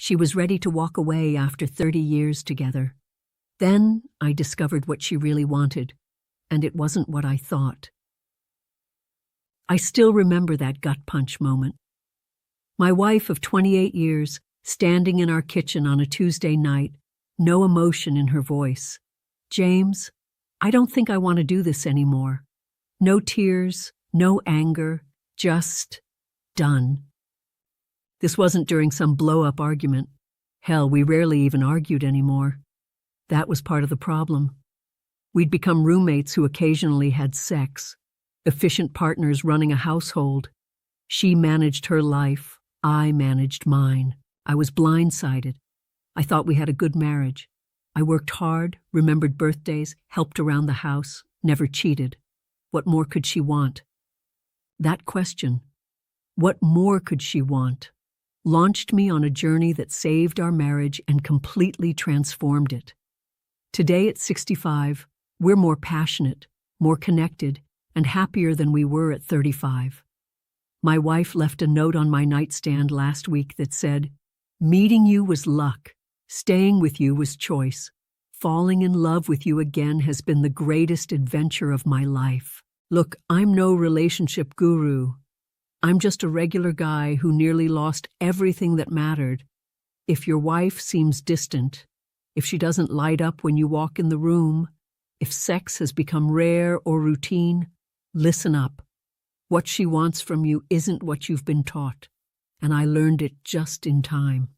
She was ready to walk away after 30 years together. Then I discovered what she really wanted, and it wasn't what I thought. I still remember that gut punch moment. My wife of 28 years, standing in our kitchen on a Tuesday night, no emotion in her voice. "James, I don't think I want to do this anymore." No tears, no anger, just done. This wasn't during some blow-up argument. Hell, we rarely even argued anymore. That was part of the problem. We'd become roommates who occasionally had sex, efficient partners running a household. She managed her life, I managed mine. I was blindsided. I thought we had a good marriage. I worked hard, remembered birthdays, helped around the house, never cheated. What more could she want? That question, what more could she want, launched me on a journey that saved our marriage and completely transformed it. Today at 65, we're more passionate, more connected, and happier than we were at 35. My wife left a note on my nightstand last week that said, "Meeting you was luck. Staying with you was choice. Falling in love with you again has been the greatest adventure of my life." Look, I'm no relationship guru. I'm just a regular guy who nearly lost everything that mattered. If your wife seems distant, if she doesn't light up when you walk in the room, if sex has become rare or routine, listen up. What she wants from you isn't what you've been taught, and I learned it just in time.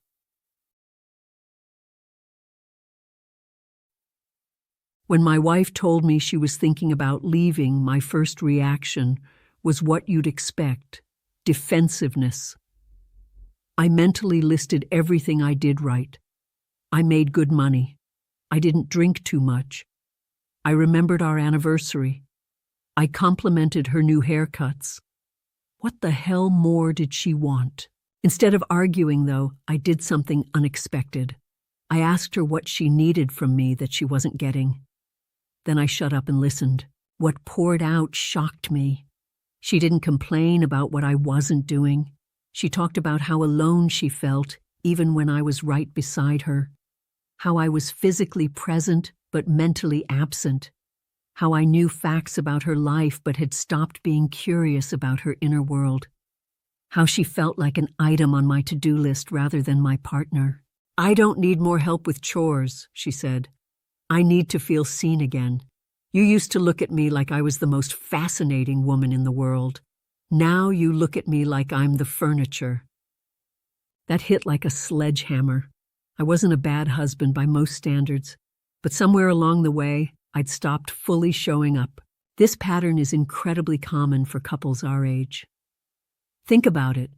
When my wife told me she was thinking about leaving, my first reaction was what you'd expect: defensiveness. I mentally listed everything I did right. I made good money. I didn't drink too much. I remembered our anniversary. I complimented her new haircuts. What the hell more did she want? Instead of arguing, though, I did something unexpected. I asked her what she needed from me that she wasn't getting. Then I shut up and listened. What poured out shocked me. She didn't complain about what I wasn't doing. She talked about how alone she felt, even when I was right beside her. How I was physically present, but mentally absent. How I knew facts about her life, but had stopped being curious about her inner world. How she felt like an item on my to-do list rather than my partner. "I don't need more help with chores," she said. "I need to feel seen again. You used to look at me like I was the most fascinating woman in the world. Now you look at me like I'm the furniture." That hit like a sledgehammer. I wasn't a bad husband by most standards, but somewhere along the way, I'd stopped fully showing up. This pattern is incredibly common for couples our age. Think about it.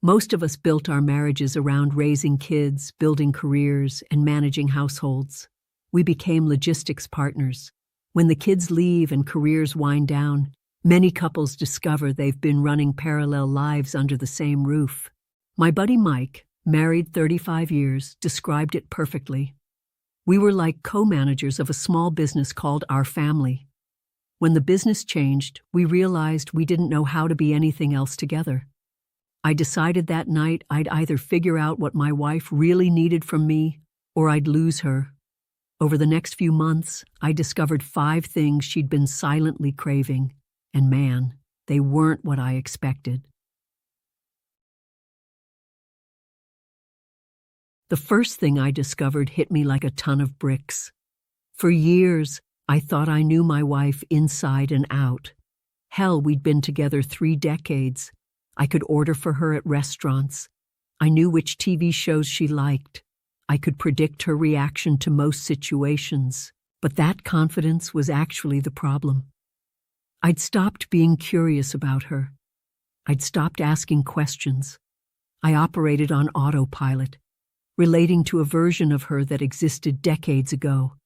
Most of us built our marriages around raising kids, building careers, and managing households. We became logistics partners. When the kids leave and careers wind down, many couples discover they've been running parallel lives under the same roof. My buddy Mike, married 35 years, described it perfectly. We were like co-managers of a small business called Our Family. When the business changed, we realized we didn't know how to be anything else together. I decided that night I'd either figure out what my wife really needed from me, or I'd lose her. Over the next few months, I discovered 5 things she'd been silently craving, and man, they weren't what I expected. The first thing I discovered hit me like a ton of bricks. For years, I thought I knew my wife inside and out. Hell, we'd been together 3 decades. I could order for her at restaurants. I knew which TV shows she liked. I could predict her reaction to most situations. But that confidence was actually the problem. I'd stopped being curious about her. I'd stopped asking questions. I operated on autopilot, relating to a version of her that existed decades ago,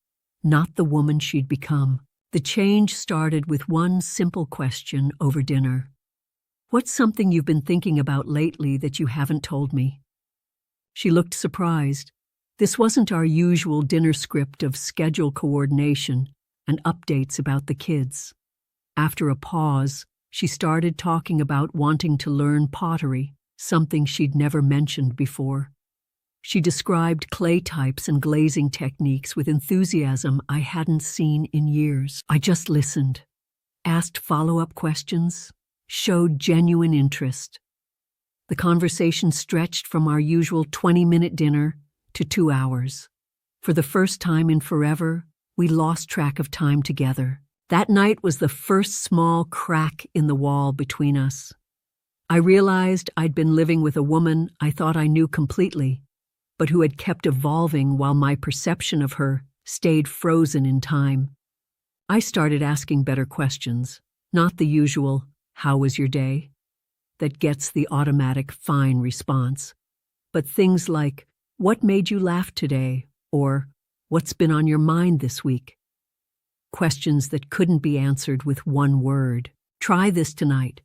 not the woman she'd become. The change started with one simple question over dinner. "What's something you've been thinking about lately that you haven't told me?" She looked surprised. This wasn't our usual dinner script of schedule coordination and updates about the kids. After a pause, she started talking about wanting to learn pottery, something she'd never mentioned before. She described clay types and glazing techniques with enthusiasm I hadn't seen in years. I just listened, asked follow-up questions, showed genuine interest. The conversation stretched from our usual 20-minute dinner to 2 hours. For the first time in forever, we lost track of time together. That night was the first small crack in the wall between us. I realized I'd been living with a woman I thought I knew completely, but who had kept evolving while my perception of her stayed frozen in time. I started asking better questions, not the usual, "How was your day?" that gets the automatic fine response, but things like, "What made you laugh today?" or "What's been on your mind this week?" Questions that couldn't be answered with one word. Try this tonight.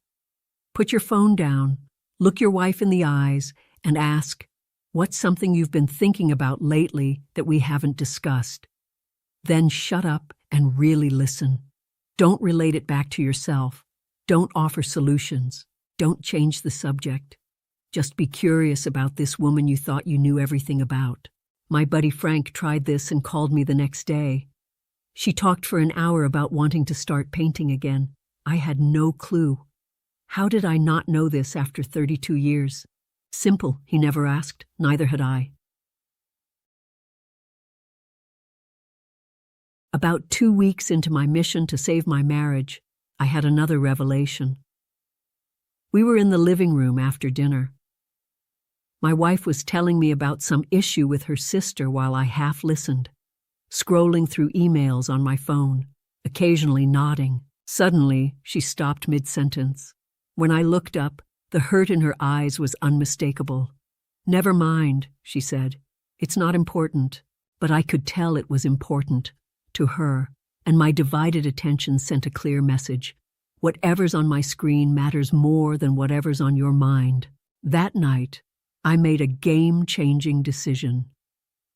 Put your phone down, look your wife in the eyes, and ask, "What's something you've been thinking about lately that we haven't discussed?" Then shut up and really listen. Don't relate it back to yourself. Don't offer solutions. Don't change the subject. Just be curious about this woman you thought you knew everything about. My buddy Frank tried this and called me the next day. She talked for an hour about wanting to start painting again. I had no clue. How did I not know this after 32 years? Simple, he never asked. Neither had I. About 2 weeks into my mission to save my marriage, I had another revelation. We were in the living room after dinner. My wife was telling me about some issue with her sister while I half listened, scrolling through emails on my phone, occasionally nodding. Suddenly, she stopped mid-sentence. When I looked up, the hurt in her eyes was unmistakable. "Never mind," she said. "It's not important." But I could tell it was important to her, and my divided attention sent a clear message. Whatever's on my screen matters more than whatever's on your mind. That night, I made a game-changing decision.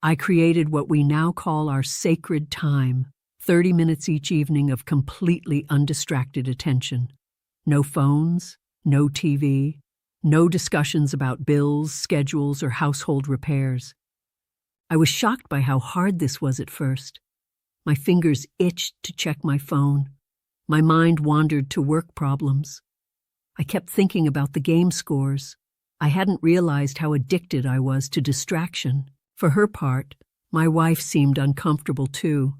I created what we now call our sacred time, 30 minutes each evening of completely undistracted attention. No phones, no TV, no discussions about bills, schedules, or household repairs. I was shocked by how hard this was at first. My fingers itched to check my phone. My mind wandered to work problems. I kept thinking about the game scores. I hadn't realized how addicted I was to distraction. For her part, my wife seemed uncomfortable too.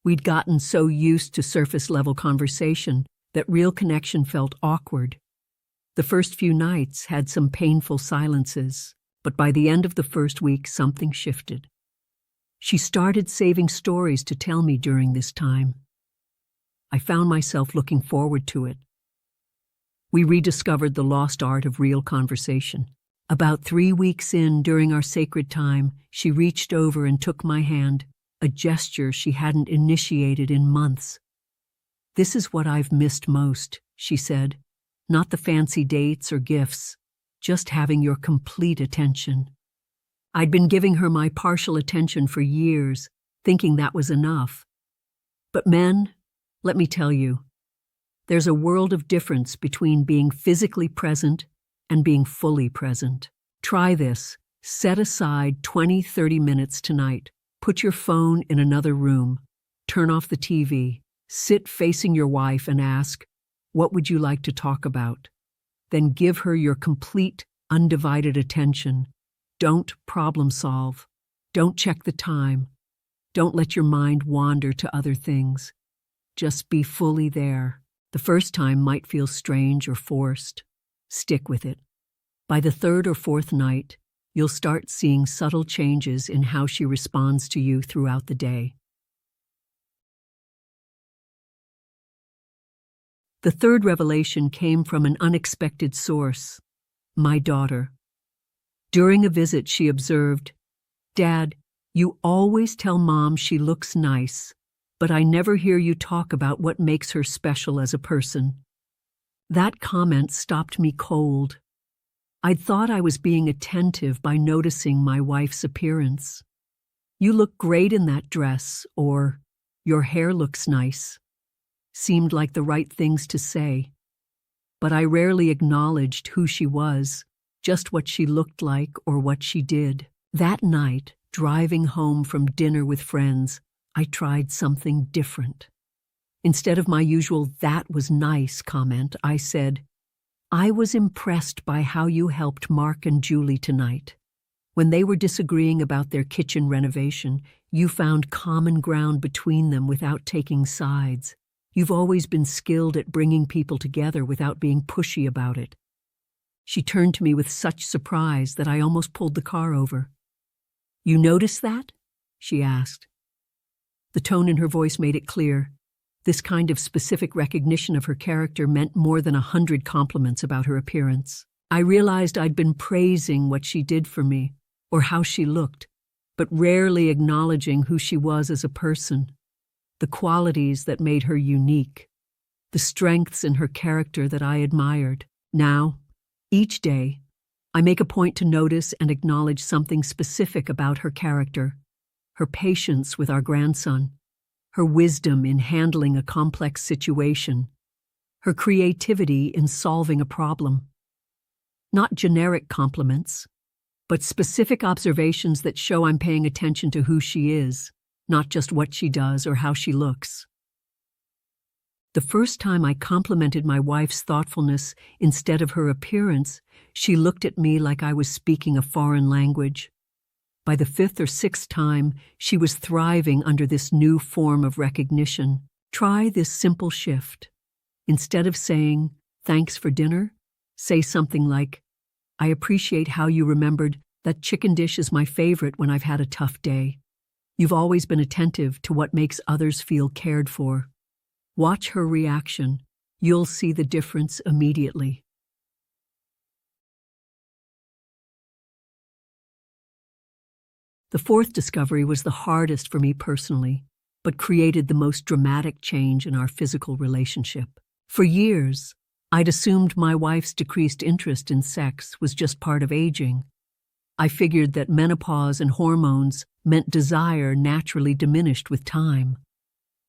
We'd gotten so used to surface-level conversation that real connection felt awkward. The first few nights had some painful silences, but by the end of the first week, something shifted. She started saving stories to tell me during this time. I found myself looking forward to it. We rediscovered the lost art of real conversation. About 3 weeks in, during our sacred time, she reached over and took my hand, a gesture she hadn't initiated in months. "This is what I've missed most," she said. "Not the fancy dates or gifts, just having your complete attention." I'd been giving her my partial attention for years, thinking that was enough. But men, let me tell you, there's a world of difference between being physically present and being fully present. Try this. Set aside 20-30 minutes tonight. Put your phone in another room. Turn off the TV. Sit facing your wife and ask, "What would you like to talk about?" Then give her your complete, undivided attention. Don't problem solve. Don't check the time. Don't let your mind wander to other things. Just be fully there. The first time might feel strange or forced. Stick with it. By the third or fourth night, you'll start seeing subtle changes in how she responds to you throughout the day. The third revelation came from an unexpected source, my daughter. During a visit, she observed, "Dad, you always tell Mom she looks nice, but I never hear you talk about what makes her special as a person." That comment stopped me cold. I'd thought I was being attentive by noticing my wife's appearance. "You look great in that dress," or "Your hair looks nice," seemed like the right things to say. But I rarely acknowledged who she was, just what she looked like or what she did. That night, driving home from dinner with friends, I tried something different. Instead of my usual "that was nice" comment, I said, "I was impressed by how you helped Mark and Julie tonight. When they were disagreeing about their kitchen renovation, you found common ground between them without taking sides. You've always been skilled at bringing people together without being pushy about it." She turned to me with such surprise that I almost pulled the car over. "You noticed that?" she asked. The tone in her voice made it clear. This kind of specific recognition of her character meant more than 100 compliments about her appearance. I realized I'd been praising what she did for me, or how she looked, but rarely acknowledging who she was as a person, the qualities that made her unique, the strengths in her character that I admired. Now, each day, I make a point to notice and acknowledge something specific about her character: her patience with our grandson, her wisdom in handling a complex situation, her creativity in solving a problem. Not generic compliments, but specific observations that show I'm paying attention to who she is, not just what she does or how she looks. The first time I complimented my wife's thoughtfulness instead of her appearance, she looked at me like I was speaking a foreign language. By the 5th or 6th time, she was thriving under this new form of recognition. Try this simple shift. Instead of saying, "Thanks for dinner," say something like, "I appreciate how you remembered that chicken dish is my favorite when I've had a tough day. You've always been attentive to what makes others feel cared for." Watch her reaction. You'll see the difference immediately. The fourth discovery was the hardest for me personally, but created the most dramatic change in our physical relationship. For years, I'd assumed my wife's decreased interest in sex was just part of aging. I figured that menopause and hormones meant desire naturally diminished with time.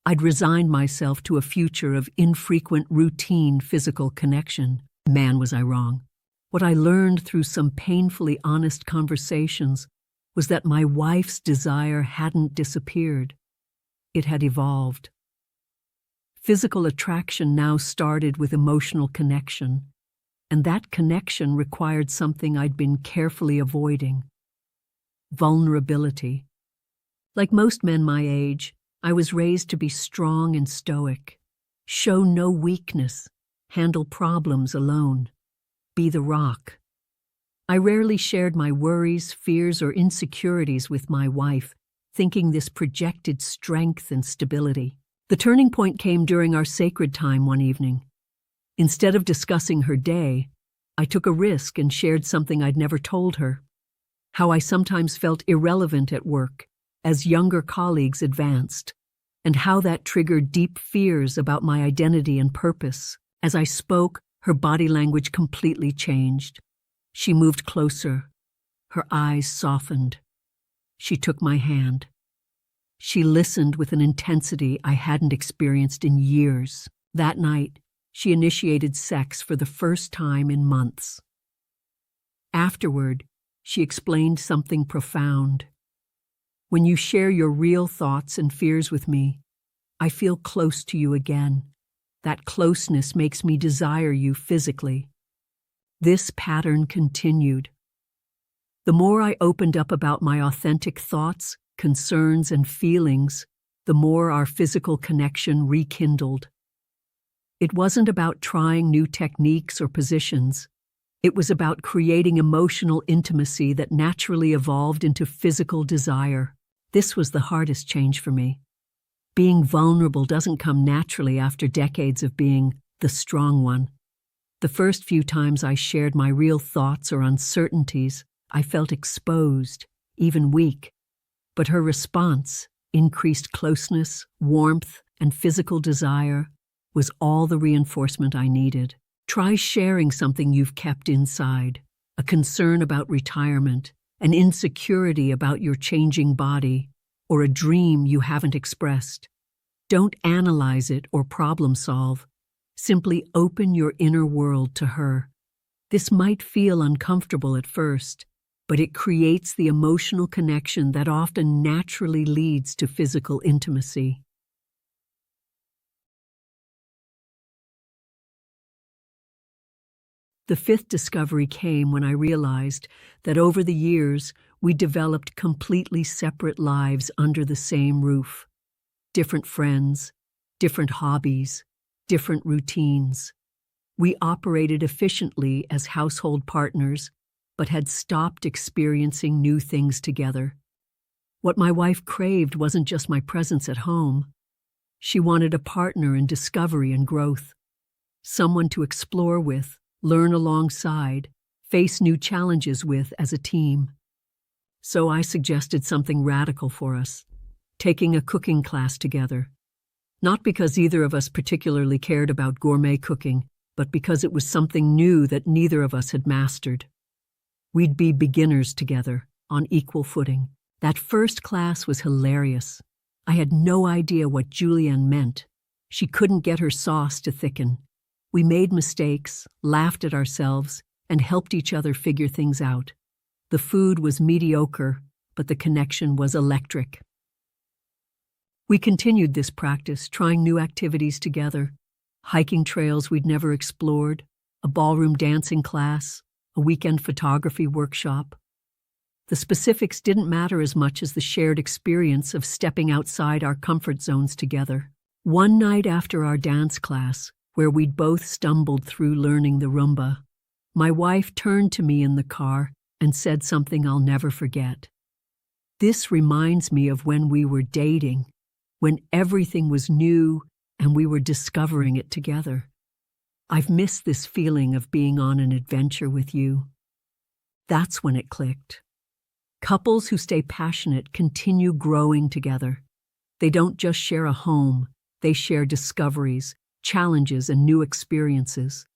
I'd resigned myself to a future of infrequent, routine physical connection. Man, was I wrong. What I learned through some painfully honest conversations was that my wife's desire hadn't disappeared. It had evolved. Physical attraction now started with emotional connection, and that connection required something I'd been carefully avoiding: vulnerability. Like most men my age, I was raised to be strong and stoic, show no weakness, handle problems alone, be the rock. I rarely shared my worries, fears, or insecurities with my wife, thinking this projected strength and stability. The turning point came during our sacred time one evening. Instead of discussing her day, I took a risk and shared something I'd never told her: how I sometimes felt irrelevant at work as younger colleagues advanced, and how that triggered deep fears about my identity and purpose. As I spoke, her body language completely changed. She moved closer. Her eyes softened. She took my hand. She listened with an intensity I hadn't experienced in years. That night, she initiated sex for the first time in months. Afterward, she explained something profound. "When you share your real thoughts and fears with me, I feel close to you again. That closeness makes me desire you physically." This pattern continued. The more I opened up about my authentic thoughts, concerns, and feelings, the more our physical connection rekindled. It wasn't about trying new techniques or positions. It was about creating emotional intimacy that naturally evolved into physical desire. This was the hardest change for me. Being vulnerable doesn't come naturally after decades of being the strong one. The first few times I shared my real thoughts or uncertainties, I felt exposed, even weak. But her response, increased closeness, warmth, and physical desire, was all the reinforcement I needed. Try sharing something you've kept inside: a concern about retirement, an insecurity about your changing body, or a dream you haven't expressed. Don't analyze it or problem solve. Simply open your inner world to her. This might feel uncomfortable at first, but it creates the emotional connection that often naturally leads to physical intimacy. The fifth discovery came when I realized that over the years we developed completely separate lives under the same roof. Different friends, different hobbies, different routines. We operated efficiently as household partners, but had stopped experiencing new things together. What my wife craved wasn't just my presence at home. She wanted a partner in discovery and growth, someone to explore with, learn alongside, face new challenges with as a team. So I suggested something radical for us, taking a cooking class together. Not because either of us particularly cared about gourmet cooking, but because it was something new that neither of us had mastered. We'd be beginners together, on equal footing. That first class was hilarious. I had no idea what julienne meant. She couldn't get her sauce to thicken. We made mistakes, laughed at ourselves, and helped each other figure things out. The food was mediocre, but the connection was electric. We continued this practice, trying new activities together, hiking trails we'd never explored, a ballroom dancing class, a weekend photography workshop. The specifics didn't matter as much as the shared experience of stepping outside our comfort zones together. One night after our dance class, where we'd both stumbled through learning the rumba, my wife turned to me in the car and said something I'll never forget. This reminds me of when we were dating, when everything was new and we were discovering it together. I've missed this feeling of being on an adventure with you. That's when it clicked. Couples who stay passionate continue growing together. They don't just share a home, they share discoveries, challenges, and new experiences.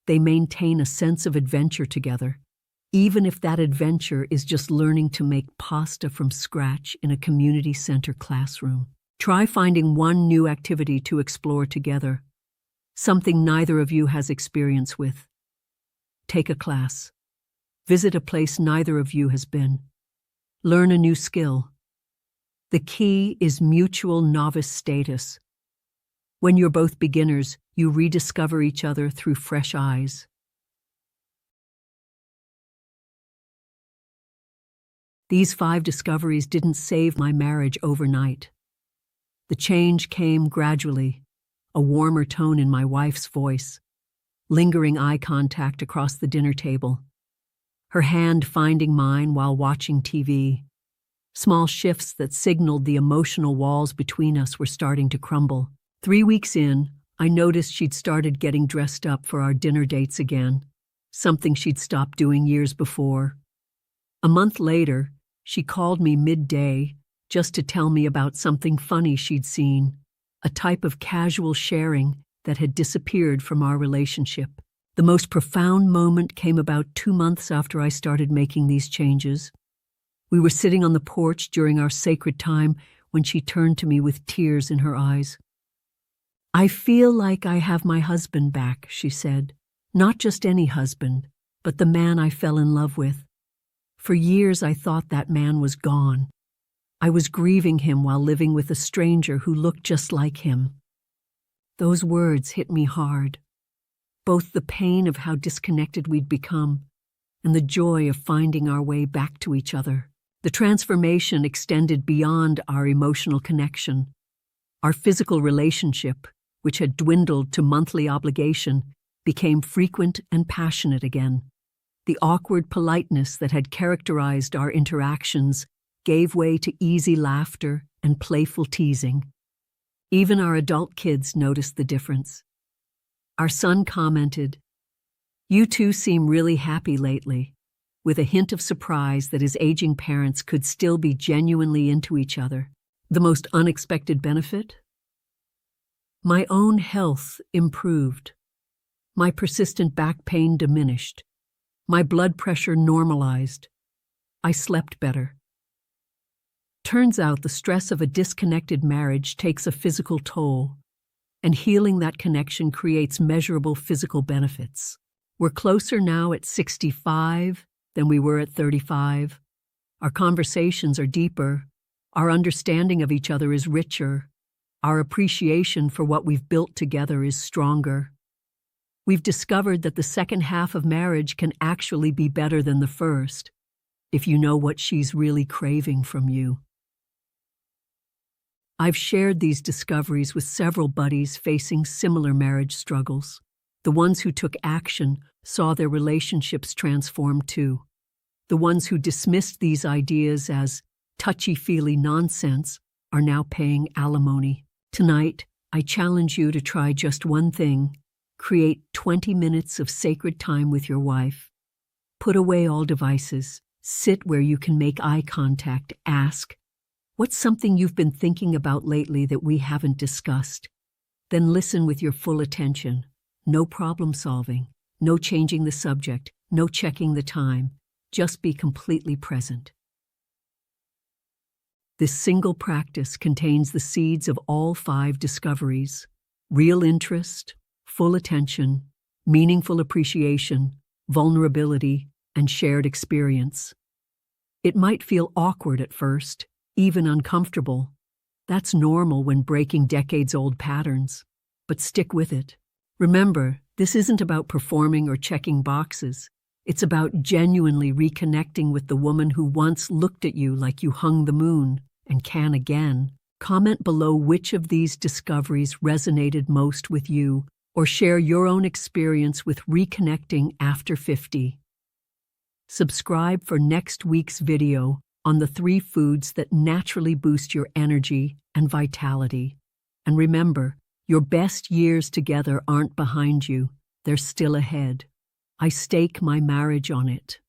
They maintain a sense of adventure together, even if that adventure is just learning to make pasta from scratch in a community center classroom. Try finding one new activity to explore together, something neither of you has experience with. Take a class. Visit a place neither of you has been. Learn a new skill. The key is mutual novice status. When you're both beginners, you rediscover each other through fresh eyes. These 5 discoveries didn't save my marriage overnight. The change came gradually, a warmer tone in my wife's voice, lingering eye contact across the dinner table, her hand finding mine while watching TV. Small shifts that signaled the emotional walls between us were starting to crumble. 3 weeks in, I noticed she'd started getting dressed up for our dinner dates again, something she'd stopped doing years before. A month later, she called me midday just to tell me about something funny she'd seen, a type of casual sharing that had disappeared from our relationship. The most profound moment came about 2 months after I started making these changes. We were sitting on the porch during our sacred time when she turned to me with tears in her eyes. "I feel like I have my husband back," she said. "Not just any husband, but the man I fell in love with. For years I thought that man was gone. I was grieving him while living with a stranger who looked just like him." Those words hit me hard. Both the pain of how disconnected we'd become and the joy of finding our way back to each other. The transformation extended beyond our emotional connection. Our physical relationship, which had dwindled to monthly obligation, became frequent and passionate again. The awkward politeness that had characterized our interactions gave way to easy laughter and playful teasing. Even our adult kids noticed the difference. Our son commented, "You two seem really happy lately," with a hint of surprise that his aging parents could still be genuinely into each other. The most unexpected benefit? My own health improved. My persistent back pain diminished. My blood pressure normalized. I slept better. Turns out the stress of a disconnected marriage takes a physical toll, and healing that connection creates measurable physical benefits. We're closer now at 65 than we were at 35. Our conversations are deeper. Our understanding of each other is richer. Our appreciation for what we've built together is stronger. We've discovered that the second half of marriage can actually be better than the first, if you know what she's really craving from you. I've shared these discoveries with several buddies facing similar marriage struggles. The ones who took action saw their relationships transform too. The ones who dismissed these ideas as touchy-feely nonsense are now paying alimony. Tonight, I challenge you to try just one thing. Create 20 minutes of sacred time with your wife. Put away all devices. Sit where you can make eye contact. Ask, what's something you've been thinking about lately that we haven't discussed? Then listen with your full attention. No problem solving, no changing the subject, no checking the time. Just be completely present. This single practice contains the seeds of all 5 discoveries: real interest, full attention, meaningful appreciation, vulnerability, and shared experience. It might feel awkward at first, even uncomfortable. That's normal when breaking decades-old patterns, but stick with it. Remember, this isn't about performing or checking boxes. It's about genuinely reconnecting with the woman who once looked at you like you hung the moon and can again. Comment below which of these discoveries resonated most with you, or share your own experience with reconnecting after 50. Subscribe for next week's video on the 3 foods that naturally boost your energy and vitality. And remember, your best years together aren't behind you, they're still ahead. I stake my marriage on it.